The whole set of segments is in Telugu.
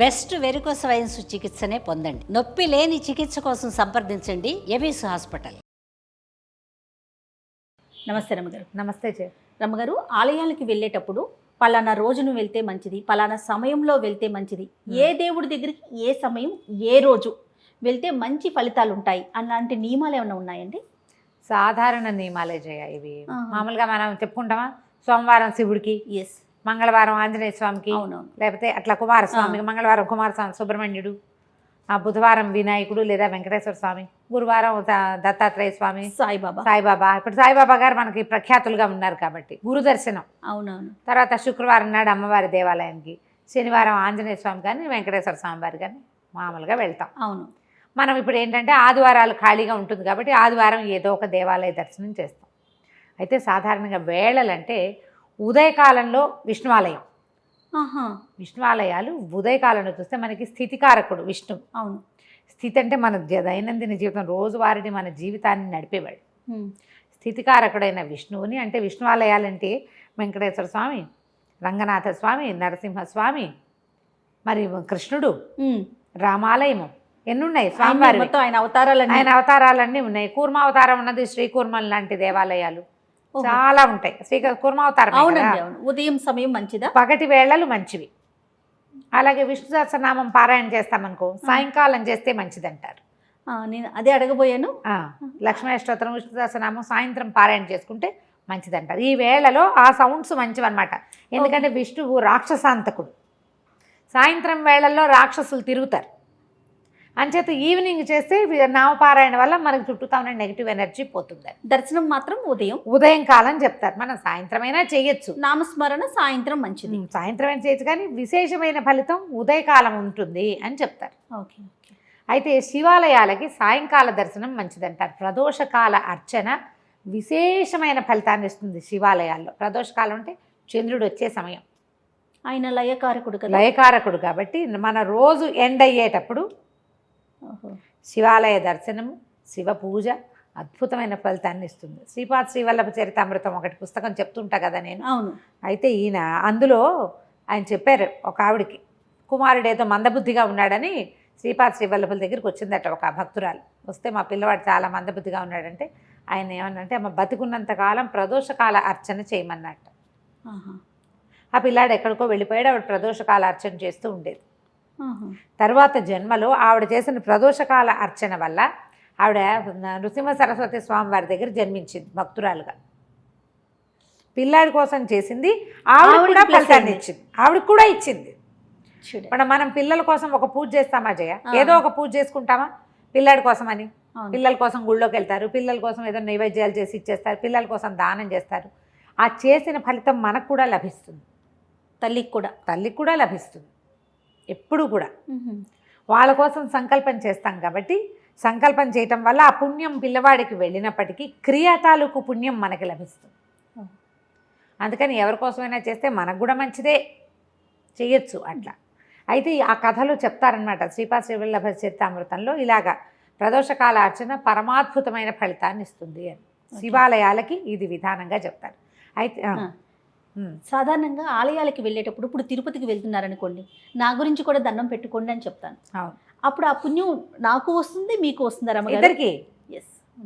బెస్ట్ వెరికోస్ వైన్స్ చికిత్సనే పొందండి. నొప్పి లేని చికిత్స కోసం సంప్రదించండి ఎబీస్ హాస్పిటల్. నమస్తే రమ్మగారు. నమస్తే చే రమ్మగారు, ఆలయాలకి వెళ్ళేటప్పుడు పలానా రోజును వెళ్తే మంచిది, పలానా సమయంలో వెళ్తే మంచిది, ఏ దేవుడి దగ్గరికి ఏ సమయం ఏ రోజు వెళ్తే మంచి ఫలితాలు ఉంటాయి అలాంటి నియమాలు ఏమైనా ఉన్నాయండి? సాధారణ నియమాలే చేయ ఇవి. మామూలుగా మనం చెప్పుకుంటామా, సోమవారం శివుడికి, ఎస్, మంగళవారం ఆంజనేయ స్వామికి, అవునవును, లేకపోతే అట్లా కుమారస్వామికి, మంగళవారం కుమారస్వామి సుబ్రహ్మణ్యుడు, బుధవారం వినాయకుడు లేదా వెంకటేశ్వర స్వామి, గురువారం దత్తాత్రేయ స్వామి, సాయిబాబా. ఇప్పుడు సాయిబాబా గారు మనకి ప్రఖ్యాతులుగా ఉన్నారు కాబట్టి గురు దర్శనం. అవునవును. తర్వాత శుక్రవారం నాడు అమ్మవారి దేవాలయానికి, శనివారం ఆంజనేయ స్వామి కానీ వెంకటేశ్వర స్వామి వారి కానీ మామూలుగా వెళ్తాం. అవును. మనం ఇప్పుడు ఏంటంటే ఆదివారాలు ఖాళీగా ఉంటుంది కాబట్టి ఆదివారం ఏదో ఒక దేవాలయ దర్శనం చేస్తాం. అయితే సాధారణంగా వేళలంటే ఉదయకాలంలో విష్ణువాలయం, విష్ణువాలయాలు ఉదయకాలంలో చూస్తే మనకి స్థితికారకుడు విష్ణు. అవును. స్థితి అంటే మన దైనందిన జీవితం రోజువారీని మన జీవితాన్ని నడిపేవాడు. స్థితికారకుడైన విష్ణువుని అంటే విష్ణువాలయాలంటే వెంకటేశ్వర స్వామి, రంగనాథ స్వామి, నరసింహస్వామి, మరి కృష్ణుడు, రామాలయము, ఎన్నున్నాయి స్వామివారి, ఆయన అవతారాలన్నీ ఉన్నాయి. కూర్మావతారం ఉన్నది, శ్రీకూర్మం లాంటి దేవాలయాలు చాలా ఉంటాయి. కూర్మావతారం ఉదయం సమయం మంచిదా, పగటి వేళలు మంచివి. అలాగే విష్ణు సహస్రనామం పారాయణ చేస్తామనుకో సాయంకాలం చేస్తే మంచిదంటారు. నేను అదే అడగబోయాను. లక్ష్మీ అష్టోత్తరం, విష్ణు సహస్రనామం సాయంత్రం పారాయణ చేసుకుంటే మంచిదంటారు. ఈ వేళలో ఆ సౌండ్స్ మంచివన్నమాట. ఎందుకంటే విష్ణువు రాక్షసాంతకుడు. సాయంత్రం వేళల్లో రాక్షసులు తిరుగుతారు. అంచేత ఈవినింగ్ చేస్తే నామపారాయణ వల్ల మనకు చుట్టూతా ఉన్న నెగిటివ్ ఎనర్జీ పోతుంది. దర్శనం మాత్రం ఉదయం కాలం చెప్తారు. మనం సాయంత్రమైనా చేయొచ్చు, నామస్మరణ సాయంత్రం మంచిది. సాయంత్రం అయినా చేయొచ్చు, కానీ విశేషమైన ఫలితం ఉదయకాలం ఉంటుంది అని చెప్తారు. ఓకే. అయితే శివాలయాలకి సాయంకాల దర్శనం మంచిదంటారు. ప్రదోషకాల అర్చన విశేషమైన ఫలితాన్ని ఇస్తుంది శివాలయాల్లో. ప్రదోషకాలం అంటే చంద్రుడు వచ్చే సమయం, ఆయన లయకారకుడు కాబట్టి మన రోజు ఎండ్ అయ్యేటప్పుడు శివాలయ దర్శనము, శివ పూజ అద్భుతమైన ఫలితాన్ని ఇస్తుంది. శ్రీపాద శ్రీవల్లభ చరితామృతం ఒకటి పుస్తకం చెప్తుంటా కదా నేను. అవును. అయితే ఈయన అందులో ఆయన చెప్పారు, ఒక ఆవిడికి కుమారుడు ఏదో మందబుద్ధిగా ఉన్నాడని శ్రీపాద శ్రీవల్లభుల దగ్గరికి వచ్చిందట ఒక భక్తురాలు. వస్తే మా పిల్లవాడు చాలా మందబుద్ధిగా ఉన్నాడంటే ఆయన ఏమన్నంటే అమ్మ బతికున్నంతకాలం ప్రదోషకాల అర్చన చేయమన్నట్ట. ఆ పిల్లాడు ఎక్కడికో వెళ్ళిపోయాడు. ఆవిడ ప్రదోషకాల అర్చన చేస్తూ ఉండేది. తర్వాత జన్మలో ఆవిడ చేసిన ప్రదోషకాల అర్చన వల్ల ఆవిడ నృసింహ సరస్వతి స్వామి వారి దగ్గర జన్మించింది భక్తురాలుగా. పిల్లాడి కోసం చేసింది, ఆవిడ కూడా ఫలితాన్ని ఇచ్చింది, ఆవిడకి కూడా ఇచ్చింది. మనం పిల్లల కోసం ఒక పూజ చేస్తామా జయ, ఏదో ఒక పూజ చేసుకుంటామా పిల్లాడి కోసం అని. పిల్లల కోసం గుళ్ళోకి వెళ్తారు, పిల్లల కోసం ఏదో నైవేద్యాలు చేసి ఇచ్చేస్తారు, పిల్లల కోసం దానం చేస్తారు. ఆ చేసిన ఫలితం మనకు కూడా లభిస్తుంది, తల్లికి కూడా లభిస్తుంది. ఎప్పుడు కూడా వాళ్ళ కోసం సంకల్పం చేస్తాం కాబట్టి సంకల్పం చేయటం వల్ల ఆ పుణ్యం పిల్లవాడికి వెళ్ళినప్పటికీ క్రియ తాలూకు పుణ్యం మనకి లభిస్తుంది. అందుకని ఎవరి కోసమైనా చేస్తే మనకు కూడా మంచిదే, చేయొచ్చు అట్లా. అయితే ఆ కథలో చెప్తారనమాట శ్రీపాద శ్రీవల్లభ చరితామృతంలో, ఇలాగా ప్రదోషకాల అర్చన పరమాద్భుతమైన ఫలితాన్ని ఇస్తుంది అని శివాలయాలకి ఇది విధానంగా చెప్తారు. అయితే సాధారణంగా ఆలయాలకి వెళ్ళేటప్పుడు, ఇప్పుడు తిరుపతికి వెళ్తున్నారనుకోండి, నా గురించి కూడా దండం పెట్టుకోండి అని చెప్తాను. అప్పుడు ఆ పుణ్యం నాకు వస్తుంది, మీకు వస్తుందా? ఇద్దరికి.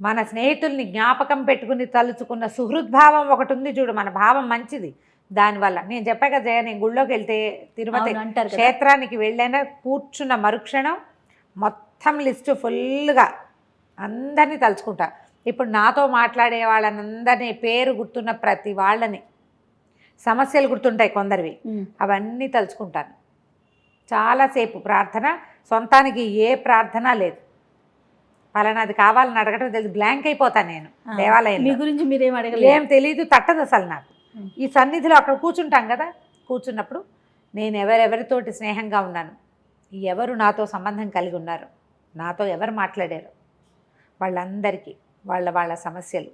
మన స్నేహితుల్ని జ్ఞాపకం పెట్టుకుని తలుచుకున్న సుహృద్భావం ఒకటి ఉంది చూడు, మన భావం మంచిది. దానివల్ల నేను చెప్పా కదా జయ, నేను గుళ్ళోకి వెళ్తే తిరుపతి క్షేత్రానికి వెళ్ళైనా కూర్చున్న మరుక్షణం మొత్తం లిస్టు ఫుల్గా అందరినీ తలుచుకుంటా. ఇప్పుడు నాతో మాట్లాడే వాళ్ళనందరినీ పేరు గుర్తున్న ప్రతి వాళ్ళని, సమస్యలు గుర్తుంటాయి కొందరివి, అవన్నీ తలుచుకుంటాను. చాలాసేపు ప్రార్థన, సొంతానికి ఏ ప్రార్థన లేదు. పలానాది కావాలని అడగటం తెలియదు, బ్లాంక్ అయిపోతాను నేను దేవాలయం. మీ గురించి మీరేం అడగలేదు, ఏం తెలియదు, తట్టదు అసలు నాకు. ఈ సన్నిధిలో అక్కడ కూర్చుంటాం కదా, కూర్చున్నప్పుడు నేను ఎవరెవరితోటి స్నేహంగా ఉన్నాను, ఎవరు నాతో సంబంధం కలిగి ఉన్నారు, నాతో ఎవరు మాట్లాడారు, వాళ్ళందరికీ వాళ్ళ సమస్యలు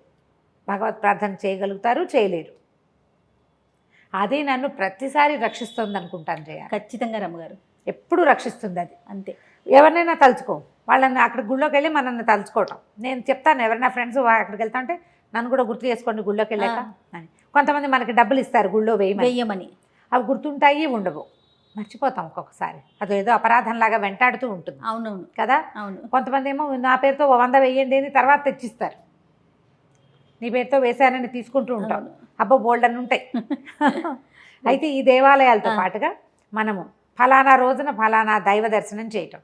భగవత్ ప్రార్థన చేయగలుగుతారు, చేయలేరు. అది నన్ను ప్రతిసారి రక్షిస్తుంది అనుకుంటాను జయ. ఖచ్చితంగా రమ్మగారు ఎప్పుడు రక్షిస్తుంది అది. అంతే. ఎవరినైనా తలుచుకో, వాళ్ళని అక్కడ గుళ్ళోకి వెళ్ళి మనల్ని తలుచుకోవటం. నేను చెప్తాను ఎవరైనా ఫ్రెండ్స్ అక్కడికి వెళ్తా ఉంటే నన్ను కూడా గుర్తు చేసుకోండి గుళ్ళోకి వెళ్ళాక అని. కొంతమంది మనకి డబ్బులు ఇస్తారు గుళ్ళో వేయమని, వేయమని. అవి గుర్తుంటాయి ఉండవు. మర్చిపోతాం ఒక్కొక్కసారి, అదేదో అపరాధంలాగా వెంటాడుతూ ఉంటుంది అవునవును కదా. అవును. కొంతమంది ఏమో నా పేరుతో 100 వేయండి అని తర్వాత తెచ్చిస్తారు, నీ పేరుతో వేశానని తీసుకుంటూ ఉంటాం. అవును. అబ్బో బోల్డ్ అని ఉంటాయి. అయితే ఈ దేవాలయాలతో పాటుగా మనము ఫలానా రోజున ఫలానా దైవ దర్శనం చేయటం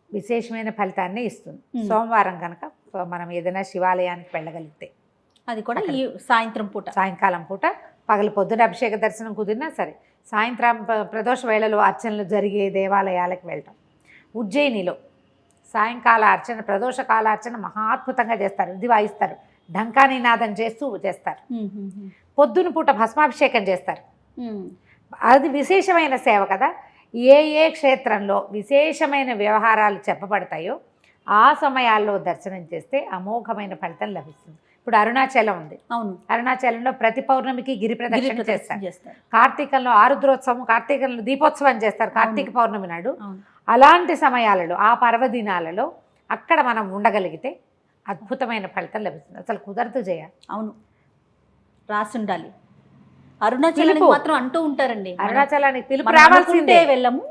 విశేషమైన ఫలితాన్ని ఇస్తుంది. సోమవారం కనుక మనం ఏదైనా శివాలయానికి వెళ్ళగలిగితే, అది కూడా ఈ సాయంత్రం పూట, సాయంకాలం పూట, పగలు పొద్దున అభిషేక దర్శనం కుదిరినా సరే, సాయంత్రం ప్రదోష వేళలో అర్చనలు జరిగే దేవాలయాలకు వెళ్ళటం. ఉజ్జయినిలో సాయంకాల అర్చన, ప్రదోష కాల అర్చన మహాద్భుతంగా చేస్తారు. ఇది వాయిస్తారు, ఢంకా నినాదం చేస్తూ చేస్తారు. పొద్దున పూట భస్మాభిషేకం చేస్తారు. అది విశేషమైన సేవ కదా. ఏ ఏ క్షేత్రంలో విశేషమైన వ్యవహారాలు చెప్పబడతాయో ఆ సమయాల్లో దర్శనం చేస్తే అమోఘమైన ఫలితం లభిస్తుంది. ఇప్పుడు అరుణాచలం ఉంది. అవును. అరుణాచలంలో ప్రతి పౌర్ణమికి గిరి ప్రదక్షిణ చేస్తారు. చేస్తారు. కార్తీకంలో ఆరుద్రోత్సవం, కార్తీకంలో దీపోత్సవం చేస్తారు కార్తీక పౌర్ణమి నాడు. అవును. అలాంటి సమయాలలో, ఆ పర్వదినాలలో అక్కడ మనం ఉండగలిగితే అద్భుతమైన ఫలితం లభిస్తుంది. అసలు కుదరదు జయ. అవును, రాసి ఉండాలి. అరుణాచలానికి పిలుపు. మాత్రం అంటూ ఉంటారండి, అరుణాచలానికి పిలుపు మనం రావాల్సిందే. అనుకుంటే వెళ్ళము,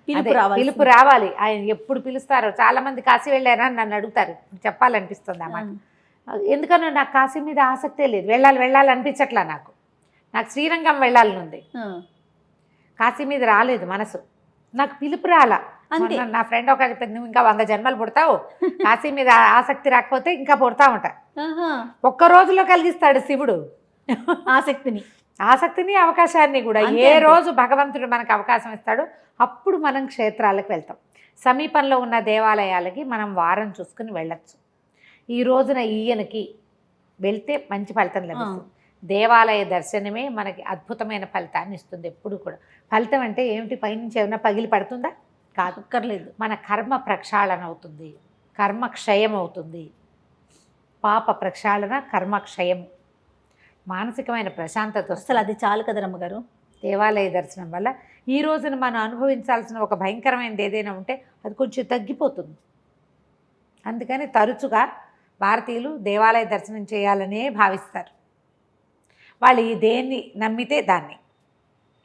పిలుపు అదే, రావాలి. పిలుపు రావాలి. ఆయన ఎప్పుడు పిలుస్తారో. చాలా మంది కాశీ వెళ్ళారా అని నన్ను అడుగుతారు, చెప్పాలనిపిస్తుంది అన్నమాట. ఎందుకనో నాకు కాశీ మీద ఆసక్తే లేదు, వెళ్ళాలి అనిపించట్లా. నాకు శ్రీరంగం వెళ్ళాలని ఉంది, కాశీ మీద రాలేదు మనసు. నాకు పిలుపు రాలా. అంతే. నా ఫ్రెండ్ ఒక చెప్పింది, నువ్వు ఇంకా 100 జన్మలు పుడతావు, కాశీ మీద ఆసక్తి రాకపోతే ఇంకా పుడతా ఉంటా. ఒక్క రోజులో కలిగిస్తాడు శివుడు ఆసక్తిని అవకాశాన్ని కూడా. ఏ రోజు భగవంతుడు మనకు అవకాశం ఇస్తాడో అప్పుడు మనం క్షేత్రాలకు వెళ్తాం. సమీపంలో ఉన్న దేవాలయాలకి మనం వారం చూసుకుని వెళ్ళచ్చు. ఈ రోజున ఈయనకి వెళ్తే మంచి ఫలితం లభిస్తుంది. దేవాలయ దర్శనమే మనకి అద్భుతమైన ఫలితాన్ని ఇస్తుంది ఎప్పుడు కూడా. ఫలితం అంటే ఏమిటి, పైనుంచి ఏమైనా పగిలి పడుతుందా? కాదు, అక్కర్లేదు. మన కర్మ ప్రక్షాళన అవుతుంది, కర్మ క్షయం అవుతుంది. పాప ప్రక్షాళన, కర్మ క్షయం, మానసికమైన ప్రశాంతత వస్తుంది. అసలు అది చాలు కదా రమ్మగారు. దేవాలయ దర్శనం వల్ల ఈ రోజున మనం అనుభవించాల్సిన ఒక భయంకరమైనది ఏదైనా ఉంటే అది కొంచెం తగ్గిపోతుంది. అందుకని తరచుగా భారతీయులు దేవాలయ దర్శనం చేయాలనే భావిస్తారు. వాళ్ళు దేన్ని నమ్మితే దాన్ని,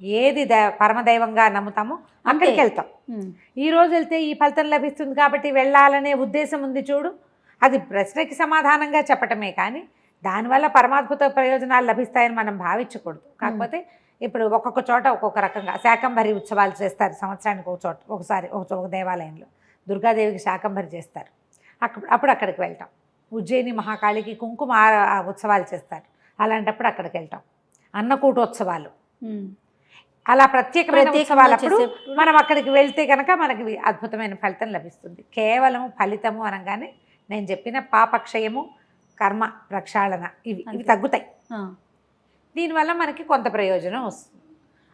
ఏది పరమదైవంగా నమ్ముతామో అక్కడికి వెళ్తాం. ఈ రోజు వెళ్తే ఈ ఫలితం లభిస్తుంది కాబట్టి వెళ్ళాలనే ఉద్దేశం ఉంది చూడు. అది ప్రశ్నకి సమాధానంగా చెప్పటమే కానీ దానివల్ల పరమాద్భుత ప్రయోజనాలు లభిస్తాయని మనం భావించకూడదు. కాకపోతే ఇప్పుడు ఒక్కొక్క చోట ఒక్కొక్క రకంగా శాకంభరి ఉత్సవాలు చేస్తారు. సంవత్సరానికి ఒక చోట, ఒకసారి ఒక దేవాలయంలో దుర్గాదేవికి శాకంభరి చేస్తారు. అప్పుడు అక్కడికి వెళ్తాం. ఉజ్జయిని మహాకాళికి కుంకుమ ఉత్సవాలు చేస్తారు. అలాంటప్పుడు అక్కడికి వెళ్తాం. అన్నకూటోత్సవాలు, అలా ప్రత్యేకమైన ఉత్సవాలప్పుడు మనం అక్కడికి వెళ్తే కనుక మనకి అద్భుతమైన ఫలితం లభిస్తుంది. కేవలము ఫలితము అనగానే నేను చెప్పిన పాపక్షయము, కర్మ ప్రక్షాళన ఇవి తగ్గుతాయి. దీనివల్ల మనకి కొంత ప్రయోజనం వస్తుంది.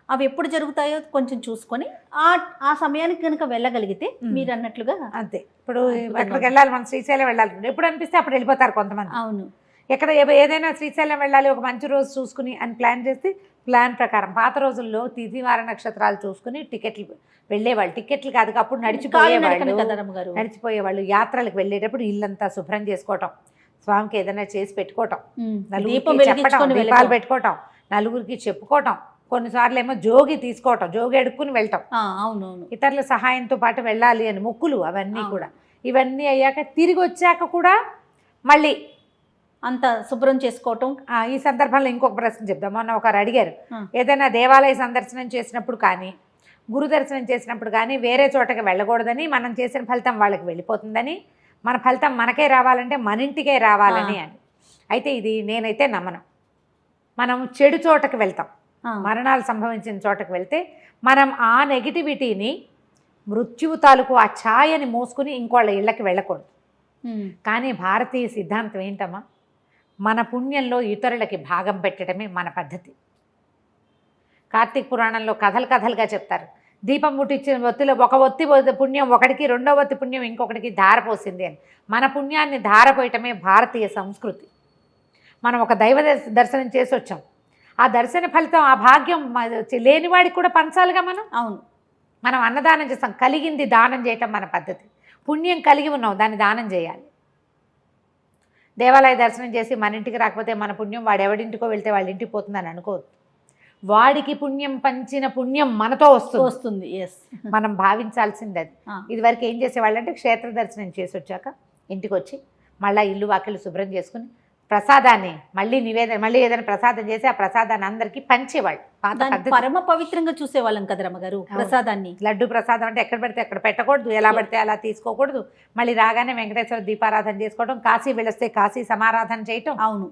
అవి ఎప్పుడు జరుగుతాయో కొంచెం చూసుకొని ఆ సమయానికి కనుక వెళ్ళగలిగితే మీరు అన్నట్లుగా అంతే. ఇప్పుడు ఎక్కడికి వెళ్ళాలి, మనం శ్రీశైలం వెళ్ళాలి, ఎప్పుడు అనిపిస్తే అప్పుడు వెళ్ళిపోతారు కొంతమంది. అవును. ఎక్కడ ఏదైనా శ్రీశైలం వెళ్ళాలి ఒక మంచి రోజు చూసుకుని అని ప్లాన్ చేసి ప్లాన్ ప్రకారం పాత రోజుల్లో తిథివార నక్షత్రాలు చూసుకుని టికెట్లు వెళ్ళేవాళ్ళు. టికెట్లు కాదు, అప్పుడు నడిచిపోయేవాళ్ళు. యాత్రలకు వెళ్ళేటప్పుడు ఇల్లంతా శుభ్రం చేసుకోవటం, స్వామికి ఏదైనా చేసి పెట్టుకోవటం, దీపాలు పెట్టుకోవటం, నలుగురికి చెప్పుకోవటం, కొన్నిసార్లు ఏమో జోగి తీసుకోవటం, జోగి అడుక్కుని వెళ్ళటం. అవునవును. ఇతరుల సహాయంతో పాటు వెళ్ళాలి అని మొక్కులు అవన్నీ కూడా. ఇవన్నీ అయ్యాక తిరిగి వచ్చాక కూడా మళ్ళీ అంత శుభ్రం చేసుకోవటం. ఈ సందర్భంలో ఇంకొక ప్రశ్న చెప్దాం. మొన్న ఒకరు అడిగారు, ఏదైనా దేవాలయ సందర్శనం చేసినప్పుడు కానీ గురు దర్శనం చేసినప్పుడు కానీ వేరే చోటకి వెళ్ళకూడదని, మనం చేసిన ఫలితం వాళ్ళకి వెళ్ళిపోతుందని, మన ఫలితం మనకే రావాలంటే మన ఇంటికే రావాలని అని. అయితే ఇది నేనైతే నమ్మను. మనం చెడు చోటకి వెళ్తాం, మరణాలు సంభవించిన చోటకి వెళ్తే మనం ఆ నెగిటివిటీని, మృత్యువు తాలూకు ఆ ఛాయని మోసుకుని ఇంకోళ్ళ ఇళ్ళకి వెళ్ళకూడదు. కానీ భారతీయ సిద్ధాంతం ఏంటమ్మా, మన పుణ్యంలో ఇతరులకి భాగం పెట్టడమే మన పద్ధతి. కార్తీక పురాణంలో కథలుగా చెప్తారు. దీపం ముట్టించిన ఒత్తిలో ఒక ఒత్తి పుణ్యం ఒకటికి, రెండో ఒత్తి పుణ్యం ఇంకొకటికి ధారపోసింది అని. మన పుణ్యాన్ని ధారపోయటమే భారతీయ సంస్కృతి. మనం ఒక దైవ దర్శనం చేసి వచ్చాం, ఆ దర్శన ఫలితం, ఆ భాగ్యం లేనివాడికి కూడా పంచాలిగా మనం. అవును, మనం అన్నదానం చేస్తాం, కలిగింది దానం చేయటం మన పద్ధతి. పుణ్యం కలిగి ఉన్నాం, దాన్ని దానం చేయాలి. దేవాలయ దర్శనం చేసి మన ఇంటికి రాకపోతే మన పుణ్యం వాడు ఎవడింటికో వెళ్తే వాళ్ళ ఇంటికి పోతుందని అనుకోవద్దు. వాడికి పుణ్యం పంచిన పుణ్యం మనతో వస్తుంది. వస్తుంది. ఎస్. మనం భావించాల్సింది అది. ఇదివరకు ఏం చేసేవాళ్ళు అంటే క్షేత్ర దర్శనం చేసి వచ్చాక ఇంటికి వచ్చి మళ్ళీ ఇల్లు వాకిళ్ళు శుభ్రం చేసుకుని ప్రసాదాన్ని మళ్ళీ ఏదైనా ప్రసాదం చేసి ఆ ప్రసాదాన్ని అందరికీ పంచేవాళ్ళు. పాత పద్ధతి. పరమ పవిత్రంగా చూసేవాళ్ళం కదా రమ్మగారు ప్రసాదాన్ని. లడ్డు ప్రసాదం అంటే ఎక్కడ పడితే అక్కడ పెట్టకూడదు, ఎలా పడితే అలా తీసుకోకూడదు. మళ్ళీ రాగానే వెంకటేశ్వర దీపారాధన చేసుకోవడం, కాశీ వెళ్ళొస్తే కాశీ సమారాధన చేయటం. అవును.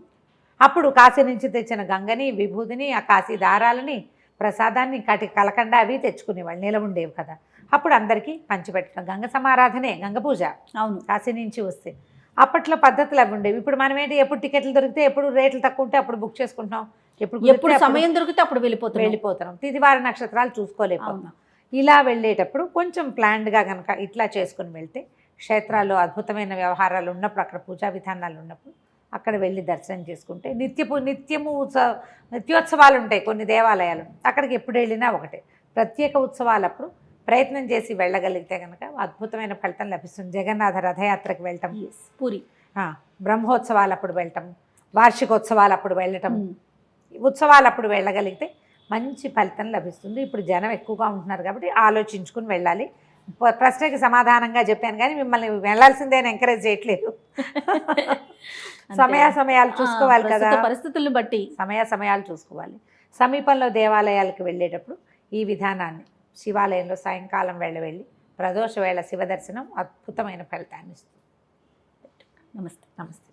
అప్పుడు కాశీ నుంచి తెచ్చిన గంగని, విభూతిని, ఆ కాశీ దారాలని, ప్రసాదాన్ని, కలకండ అవి తెచ్చుకునేవాళ్ళు, నిలవ ఉండేవి కదా. అప్పుడు అందరికీ పంచిపెట్టడం. గంగ సమారాధనే గంగ పూజ. అవును. కాశీ నుంచి వస్తే అప్పట్లో పద్ధతులు అవి ఉండేవి. ఇప్పుడు మనం ఏంటి, ఎప్పుడు టికెట్లు దొరికితే, ఎప్పుడు రేట్లు తక్కువ ఉంటే అప్పుడు బుక్ చేసుకుంటాం, ఎప్పుడు సమయం దొరికితే అప్పుడు వెళ్ళిపోతున్నాం. తిదివార నక్షత్రాలు చూసుకోలేకపోతున్నాం. ఇలా వెళ్ళేటప్పుడు కొంచెం ప్లాన్డ్గా కనుక ఇట్లా చేసుకుని వెళ్తే, క్షేత్రాల్లో అద్భుతమైన వ్యవహారాలు ఉన్నప్పుడు, అక్కడ పూజా విధానాలు ఉన్నప్పుడు అక్కడ వెళ్ళి దర్శనం చేసుకుంటే, నిత్యోత్సవాలు ఉంటాయి కొన్ని దేవాలయాలు, అక్కడికి ఎప్పుడు వెళ్ళినా ఒకటే. ప్రత్యేక ఉత్సవాలప్పుడు ప్రయత్నం చేసి వెళ్ళగలిగితే కనుక అద్భుతమైన ఫలితం లభిస్తుంది. జగన్నాథ రథయాత్రకు వెళ్ళటం, పూరి బ్రహ్మోత్సవాలప్పుడు వెళ్ళటం, వార్షికోత్సవాలప్పుడు వెళ్ళటం, ఉత్సవాలప్పుడు వెళ్ళగలిగితే మంచి ఫలితం లభిస్తుంది. ఇప్పుడు జనం ఎక్కువగా ఉంటున్నారు కాబట్టి ఆలోచించుకుని వెళ్ళాలి. ప్రశ్నకి సమాధానంగా చెప్పాను కానీ మిమ్మల్ని వెళ్ళాల్సిందేని ఎంకరేజ్ చేయట్లేదు. సమయాలు చూసుకోవాలి కదా, పరిస్థితులను బట్టి సమయాలు చూసుకోవాలి. సమీపంలో దేవాలయాలకు వెళ్ళేటప్పుడు ఈ విధానాన్ని, శివాలయంలో సాయంకాలం వెళ్ళి ప్రదోష వేళ శివ దర్శనం అద్భుతమైన ఫలితాన్ని ఇస్తుంది. నమస్తే. నమస్తే.